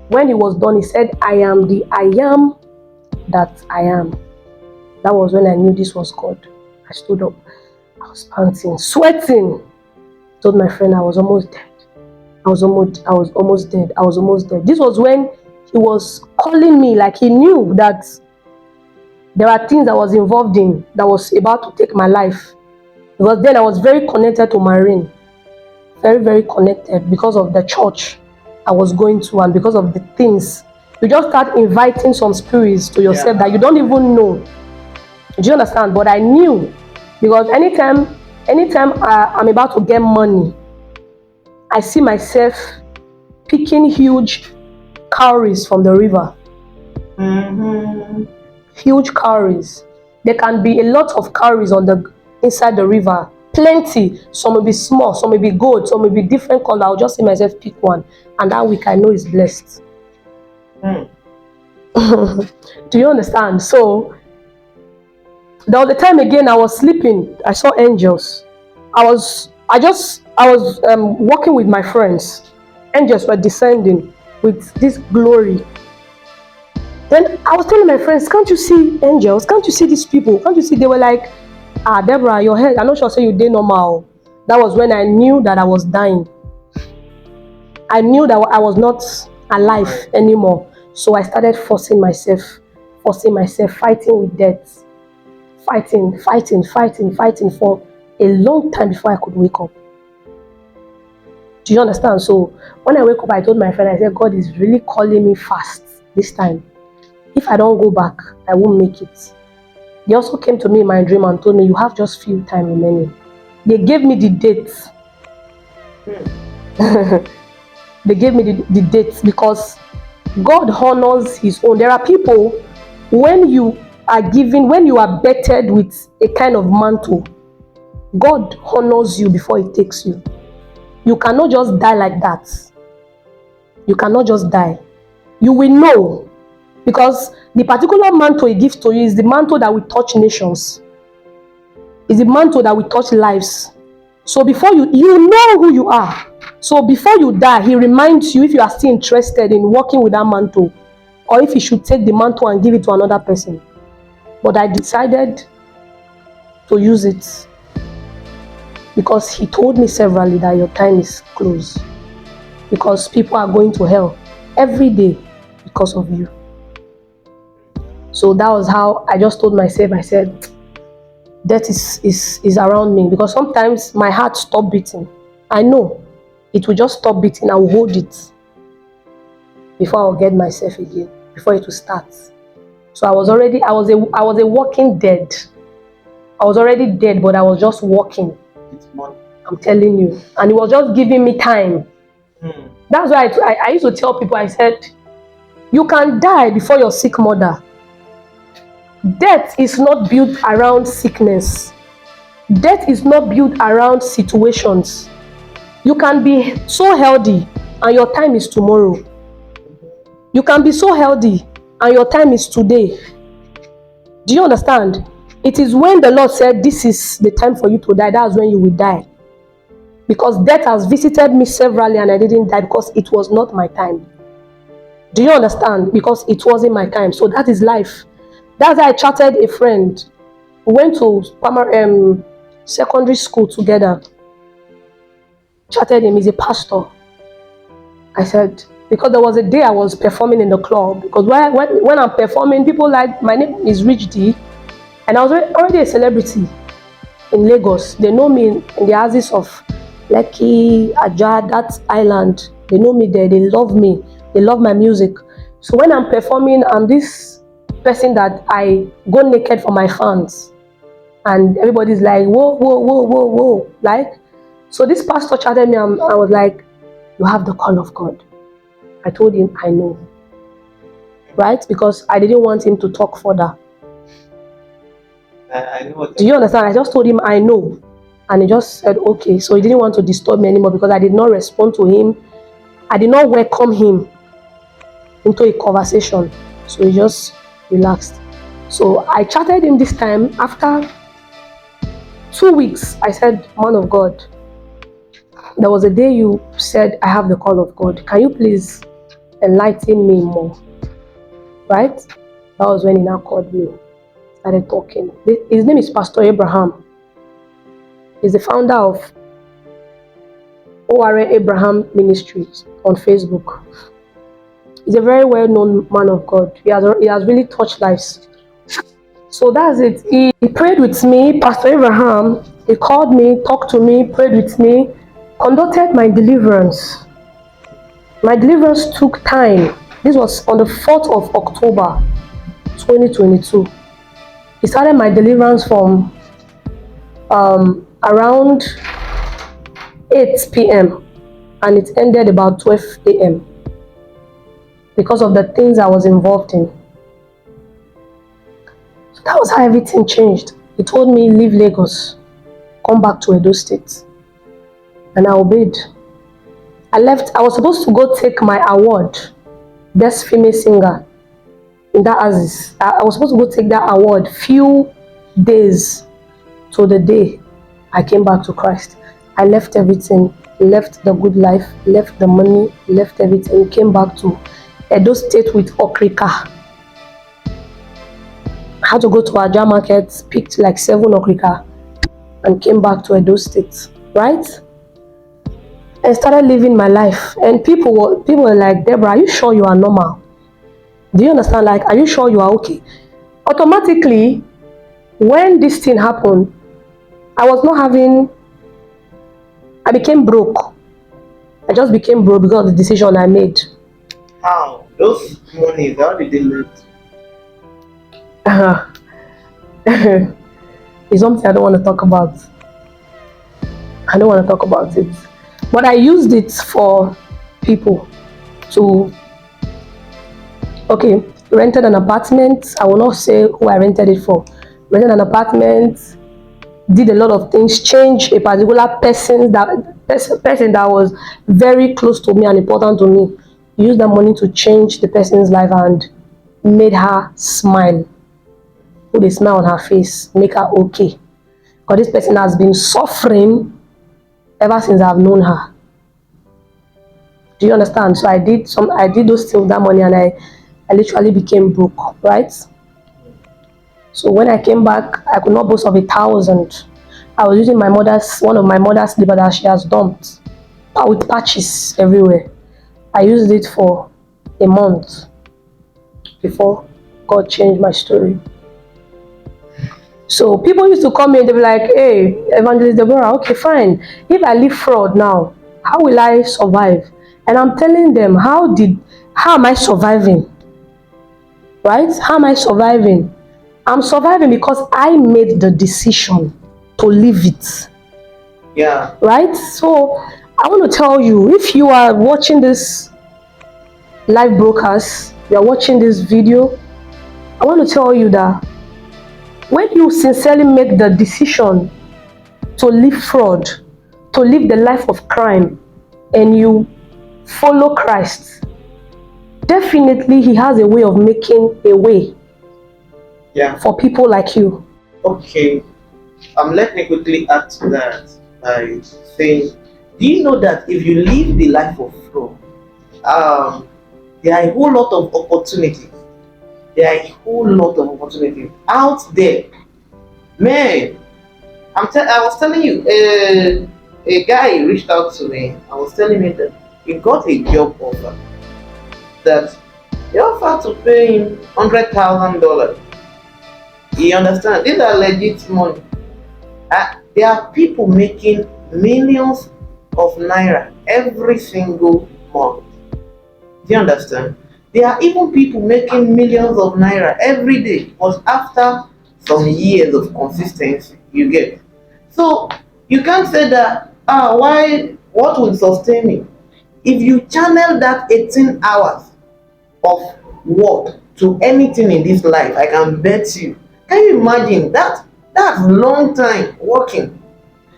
[SPEAKER 1] When he was done, he said, I am the I am that I am. That was when I knew this was God. I stood up. I was panting, sweating. I told my friend I was almost dead. I was almost dead. I was almost dead. This was when he was calling me, like he knew that there are things I was involved in that was about to take my life. Because then I was very connected to Marine, very, very connected because of the church I was going to and because of the things. You just start inviting some spirits to yourself that you don't even know. Do you understand? But I knew because anytime I'm about to get money, I see myself picking huge cowries from the river.
[SPEAKER 2] Mm-hmm.
[SPEAKER 1] Huge cowries. There can be a lot of cowries on the inside the river. Plenty. Some will be small, some will be gold, some will be different color. I'll just see myself pick one, and that week I know is blessed.
[SPEAKER 2] Mm.
[SPEAKER 1] Do you understand? So there was a time again I was sleeping. I saw angels. I was walking with my friends. Angels were descending with this glory. Then I was telling my friends, can't you see angels? Can't you see these people? Can't you see? They were like, Deborah, your head, I'm not sure say you did normal. That was when I knew that I was dying. I knew that I was not alive anymore. So I started forcing myself, fighting with death. Fighting for a long time before I could wake up. Do you understand? So when I wake up, I told my friend, I said, God is really calling me fast this time. If I don't go back, I won't make it. They also came to me in my dream and told me, you have just few time remaining. They gave me the dates. They gave me the dates because God honors his own. There are people, when you are bettered with a kind of mantle, God honors you before he takes you. You cannot just die like that. You cannot just die. You will know, because the particular mantle he gives to you is the mantle that will touch nations. Is the mantle that will touch lives. So before you know who you are. So before you die, he reminds you if you are still interested in working with that mantle, or if you should take the mantle and give it to another person. But I decided to use it because he told me severally that your time is close. Because people are going to hell every day because of you. So that was how I just told myself, I said, death is around me, because sometimes my heart stopped beating. I know it will just stop beating. I will hold it before I'll get myself again, before it will start. So I was a walking dead. I was already dead, but I was just walking. I'm telling you. And it was just giving me time. That's why I used to tell people, I said, you can die before your sick mother. Death is not built around sickness. Death is not built around situations. You can be so healthy and your time is tomorrow. You can be so healthy and your time is today. Do you understand? It is when the Lord said, this is the time for you to die, that's when you will die. Because death has visited me severally and I didn't die because it was not my time. Do you understand? Because it wasn't my time. So that is life. That's why I chatted a friend. We went to secondary school together. Chatted him, he's a pastor. I said, because there was a day I was performing in the club. Because when I'm performing, people like, my name is Rich D. And I was already a celebrity in Lagos. They know me in the houses of Lekki, Ajah, that island. They know me there. They love me. They love my music. So when I'm performing, I'm this person that I go naked for my fans. And everybody's like, whoa, whoa, whoa, whoa, whoa. Like, so this pastor chatted me and I was like, you have the call of God. I told him, I know. Right? Because I didn't want him to talk further.
[SPEAKER 2] I know what.
[SPEAKER 1] Do you understand? I just told him, I know. And he just said, okay. So he didn't want to disturb me anymore because I did not respond to him. I did not welcome him into a conversation. So he just relaxed. So I chatted him this time. After 2 weeks, I said, man of God, there was a day you said, I have the call of God. Can you please enlighten me more? Right? That was when he now called me. Started talking. His name is Pastor Abraham. He's the founder of OR Abraham Ministries on Facebook. He's a very well-known man of God. He has really touched lives. So that's it. He prayed with me, Pastor Abraham. He called me, talked to me, prayed with me, conducted my deliverance. My deliverance took time. This was on the 4th of October, 2022. He started my deliverance from around 8 p.m. and it ended about 12 a.m. because of the things I was involved in. So that was how everything changed. He told me, leave Lagos, come back to Edo State. And I obeyed. I left. I was supposed to go take my award, Best Female Singer, in that Aziz. I was supposed to go take that award few days to the day I came back to Christ. I left everything, left the good life, left the money, left everything, came back to Edo State with okrika. I had to go to Aja Market, picked like 7 okrika, and came back to Edo State, right? And started living my life. And people were like, Deborah, are you sure you are normal? Do you understand? Like, are you sure you are okay? Automatically, when this thing happened, I became broke. I just became broke because of the decision I made.
[SPEAKER 2] How? Those monies, how did they look?
[SPEAKER 1] It's something I don't want to talk about. I don't want to talk about it. But I used it for people to, okay, rented an apartment. I will not say who I rented it for. Rented an apartment, did a lot of things, changed a particular person that was very close to me and important to me. Used that money to change the person's life and made her smile. Put a smile on her face, make her okay. Because this person has been suffering ever since I've known her. Do you understand? So I did those things with that money and I literally became broke, right? So when I came back, I could not boast of 1,000. I was using one of my mother's liver that she has dumped, with patches everywhere. I used it for a month before God changed my story. So people used to come in, they'd be like, hey, Evangelist Deborah, okay, fine. If I leave fraud now, how will I survive? And I'm telling them, how am I surviving? Right? How am I surviving? I'm surviving because I made the decision to leave it.
[SPEAKER 2] Yeah.
[SPEAKER 1] Right? So I want to tell you, if you are watching this live broadcast, you are watching this video, I want to tell you that when you sincerely make the decision to leave fraud, to live the life of crime, and you follow Christ, definitely He has a way of making a way for people like you.
[SPEAKER 2] Okay. Let me quickly add to that by saying, do you know that if you live the life of fraud, there are a whole lot of opportunities. There are a whole lot of opportunities out there. Man, I was telling you, a guy reached out to me. I was telling him that he got a job offer. That he offered to pay him $100,000. You understand? These are legit money. There are people making millions of naira every single month. Do you understand? There are even people making millions of naira every day, but after some years of consistency, you get. So you can't say that, what will sustain me? If you channel that 18 hours of work to anything in this life, I can bet you. Can you imagine that? That's long time working.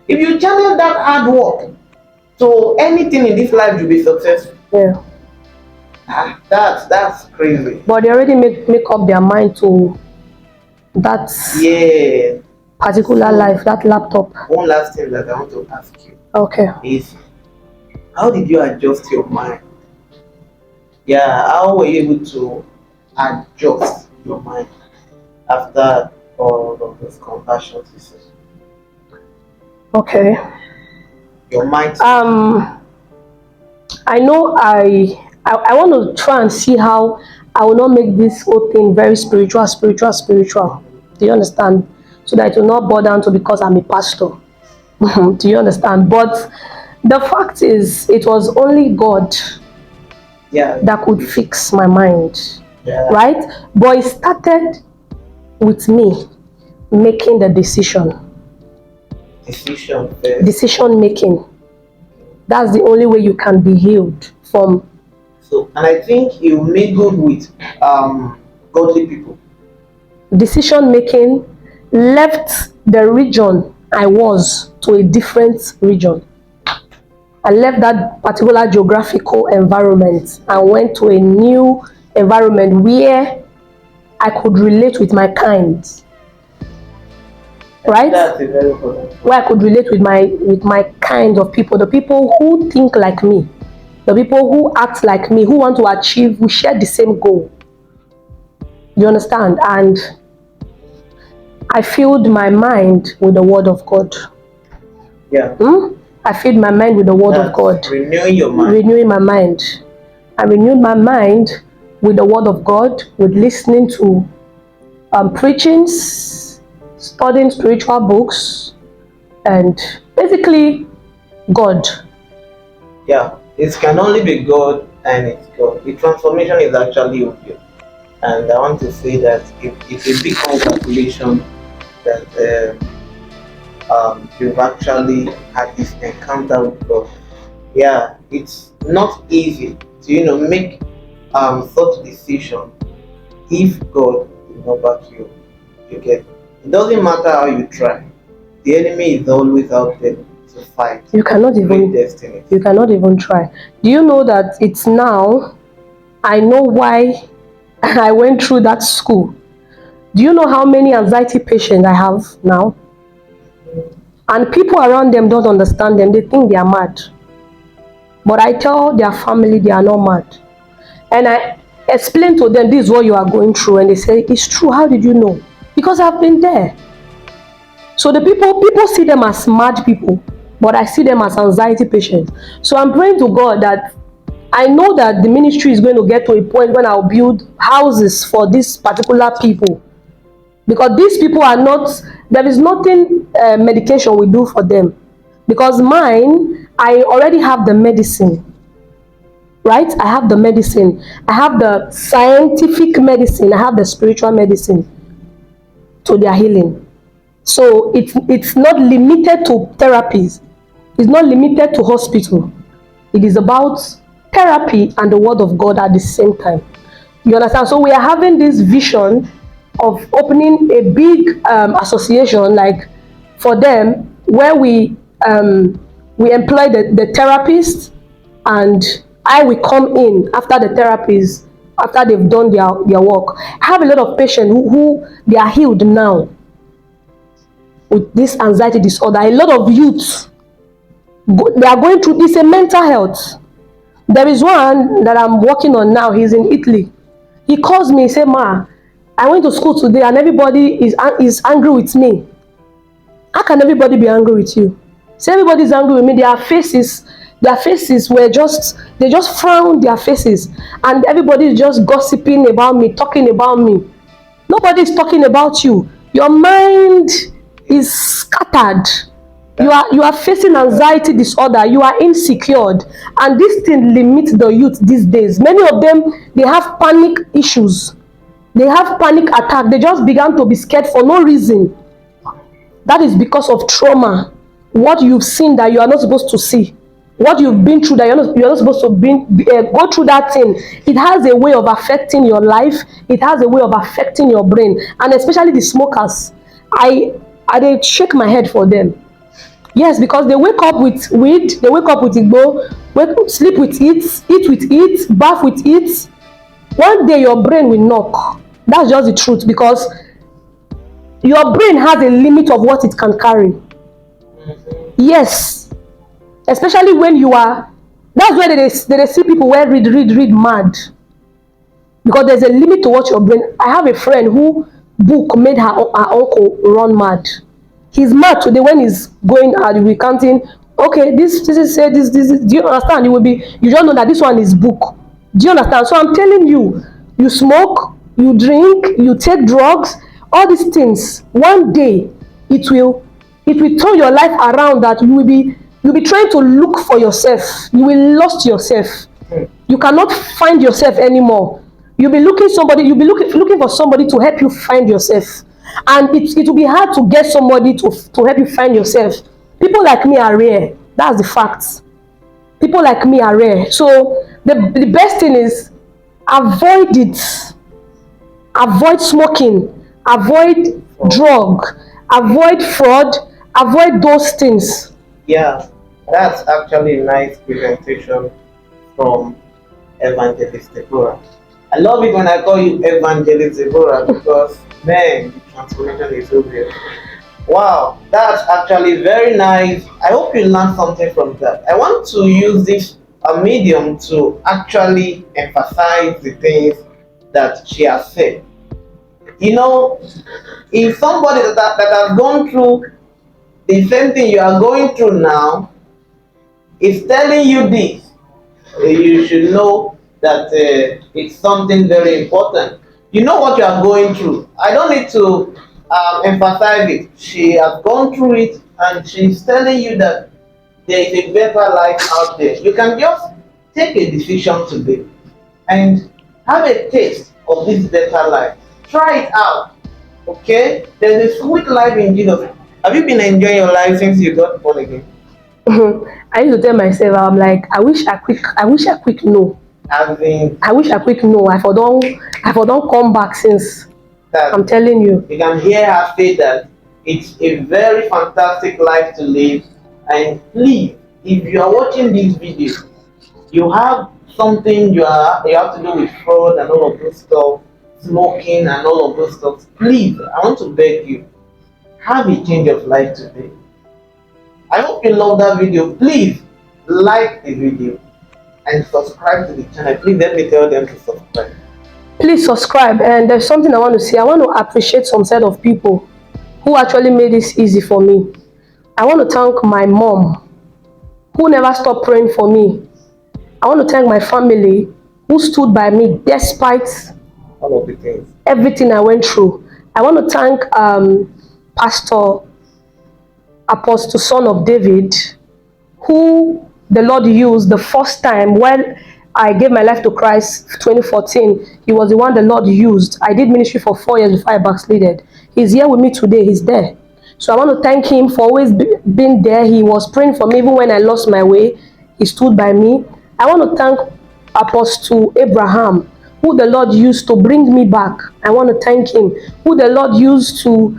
[SPEAKER 2] If you channel that hard work to anything in this life, you'll be successful.
[SPEAKER 1] Yeah.
[SPEAKER 2] That's crazy.
[SPEAKER 1] But they already make up their mind to that particular life, that laptop.
[SPEAKER 2] One last thing that I want to ask you.
[SPEAKER 1] Okay.
[SPEAKER 2] Is how did you adjust your mind? Yeah, how were you able to adjust your mind after all of this compassion system?
[SPEAKER 1] Okay.
[SPEAKER 2] your mindset?
[SPEAKER 1] Um, I know I want to try and see how I will not make this whole thing very spiritual, spiritual, spiritual. Do you understand? So that it will not boil down to because I'm a pastor. Do you understand? But the fact is, it was only God
[SPEAKER 2] Yeah,
[SPEAKER 1] that could fix my mind,
[SPEAKER 2] yeah,
[SPEAKER 1] right? But it started with me making the
[SPEAKER 2] decision first.
[SPEAKER 1] decision making. That's the only way you can be healed from
[SPEAKER 2] So, and I think you mingled with godly people.
[SPEAKER 1] decision making, left the region I was to a different region. I left that particular geographical environment and went to a new environment where I could relate with my kind, right?
[SPEAKER 2] That's a very important.
[SPEAKER 1] Where I could relate with my kind of people, the people who think like me, the people who act like me, who want to achieve, we share the same goal. You understand? And I filled my mind with the word of God.
[SPEAKER 2] Yeah.
[SPEAKER 1] I filled my mind with the word of
[SPEAKER 2] That's
[SPEAKER 1] God.
[SPEAKER 2] renewing your mind.
[SPEAKER 1] Renewing my mind. I renewed my mind with the word of God, with listening to preachings, studying spiritual books, and basically God.
[SPEAKER 2] Yeah. It can only be God and it's God. The transformation is actually obvious. And I want to say that it's a big congratulations that you've actually had this encounter with God. Yeah, it's not easy to make such decision if God will not back you. You get it doesn't matter how you try. The enemy is always out there to fight.
[SPEAKER 1] You cannot
[SPEAKER 2] Great
[SPEAKER 1] even
[SPEAKER 2] destiny.
[SPEAKER 1] you cannot even try. Do you know that it's now I know why I went through that school? Do you know how many anxiety patients I have now? And people around them don't understand them. They think they are mad. But I tell their family they are not mad. And I explain to them this is what you are going through. And they say, it's true. How did you know? Because I've been there. So the people see them as mad people, but I see them as anxiety patients. So I'm praying to God that I know that the ministry is going to get to a point when I'll build houses for these particular people. Because these people are not, there is nothing medication we do for them. Because mine, I already have the medicine, right? I have the medicine. I have the scientific medicine. I have the spiritual medicine to their healing. So it's not limited to therapies. It's not limited to hospital. It is about therapy and the word of God at the same time. You understand? So we are having this vision of opening a big association, like for them, where we employ the therapist, and I will come in after the therapists, after they've done their work. I have a lot of patients who they are healed now with this anxiety disorder. A lot of youths, they are going through this, a mental health. There is one that I'm working on now. He's in Italy. He calls me, he said, Ma, I went to school today and everybody is angry with me. How can everybody be angry with you? Say everybody is angry with me. Their faces were they just frowned their faces, and everybody is just gossiping about me, talking about me. Nobody is talking about you. Your mind is scattered. You are facing anxiety disorder. You are insecure, and this thing limits the youth these days. Many of them, they have panic issues. They have panic attack. They just began to be scared for no reason. That is because of trauma. What you've seen that you are not supposed to see. What you've been through that you're not supposed to go through that thing. It has a way of affecting your life. It has a way of affecting your brain. And especially the smokers. I they shake my head for them. Yes, because they wake up with weed, they wake up with igbo, sleep with it, eat with it, bath with it. One day your brain will knock. That's just the truth, because your brain has a limit of what it can carry. Yes, especially when you are. That's where they see people where read mad, because there's a limit to what your brain. I have a friend who book made her uncle run mad. He's mad today when he's going out recounting Okay, this is say this. Do you understand? You don't know that this one is book. Do you understand? So I'm telling you, you smoke, you drink, you take drugs, all these things. One day, it will it will turn your life around. That you'll be trying to look for yourself. You will lost yourself. You cannot find yourself anymore. You'll be looking somebody. You'll be looking for somebody to help you find yourself, and it will be hard to get somebody to help you find yourself. People like me are rare. That's the fact. People like me are rare. So the best thing is avoid it. Avoid smoking. Avoid drug. Avoid fraud. Avoid those things.
[SPEAKER 2] Yeah, that's actually a nice presentation from Evangelist Deborah. I love it when I call you Evangelist Deborah because, man, the transformation is so real. Wow, that's actually very nice. I hope you learned something from that. I want to use this medium to actually emphasize the things that she has said. You know, if somebody that has gone through the same thing you are going through now is telling you this, you should know that it's something very important. You know what you are going through. I don't need to emphasize it. She has gone through it and she's telling you that there is a better life out there. You can just take a decision today and have a taste of this better life. Try it out. Okay? There's a sweet life in Jesus. Have you been enjoying your life since you got born again?
[SPEAKER 1] I used to tell myself, I'm like, I wish I quick know.
[SPEAKER 2] Having
[SPEAKER 1] I wish I quick know. I for don't come back since.
[SPEAKER 2] that,
[SPEAKER 1] I'm telling you.
[SPEAKER 2] you can hear her say that it's a very fantastic life to live. And please, if you are watching this video, you have something you have to do with fraud and all of those stuff, smoking and all of those stuff. Please, I want to beg you, have a change of life today. I hope you love that video. Please like the video and subscribe to the channel. Please let me tell them to subscribe.
[SPEAKER 1] Please subscribe. And there's something I want to say. I want to appreciate some set of people who actually made this easy for me. I want to thank my mom, who never stopped praying for me. I want to thank my family, who stood by me despite
[SPEAKER 2] All of the things.
[SPEAKER 1] everything I went through. I want to thank Pastor Apostle Son of David, who the Lord used the first time when I gave my life to Christ 2014. He was the one the Lord used. I did ministry for 4 years before I backslided. He's here with me today. He's there. So I want to thank him for always being there. He was praying for me even when I lost my way. He stood by me. I want to thank Apostle Abraham, who the Lord used to bring me back. I want to thank him, who the Lord used to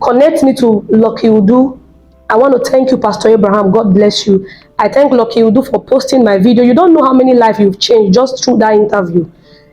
[SPEAKER 1] connect me to Lucky Udu. I want to thank you, Pastor Abraham. God bless you. I thank Lucky Udu for posting my video. You don't know how many lives you've changed just through that interview.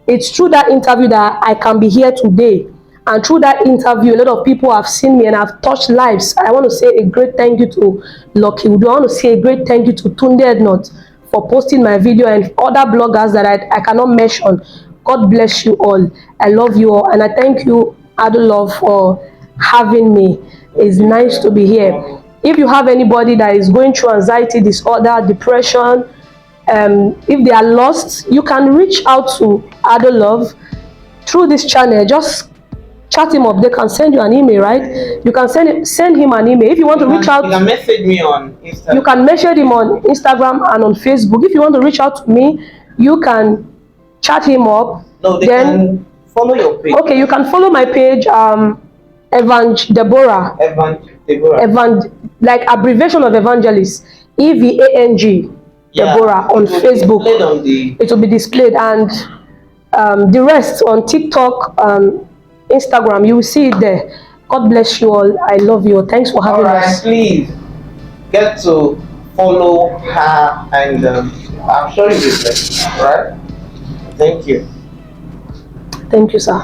[SPEAKER 1] It's through that interview that I can be here today. And through that interview, a lot of people have seen me and have touched lives. I want to say a great thank you to Lucky Udu. I want to say a great thank you to Tunde Ednot for posting my video and other bloggers that I cannot mention. God bless you all. I love you all. And I thank you, Adolov, for having me. It's nice to be here. If you have anybody that is going through anxiety disorder, depression, if they are lost, you can reach out to Adolov through this channel. Just chat him up. They can send you an email, right? You can send him an email. If you want to reach out,
[SPEAKER 2] you can message me on Instagram.
[SPEAKER 1] You can message him on Instagram and on Facebook. If you want to reach out to me, you can chat him up.
[SPEAKER 2] No, they can follow your page.
[SPEAKER 1] Okay, you can follow my page, Deborah.
[SPEAKER 2] Deborah.
[SPEAKER 1] Like abbreviation of Evangelist, EVANG, Deborah on Facebook. It will be displayed, and the rest on TikTok, Instagram, you will see it there. God bless you all. I love you. Thanks for having us.
[SPEAKER 2] Please get to follow her, and I'm sure you will bless. All right. Thank you.
[SPEAKER 1] Thank you, sir.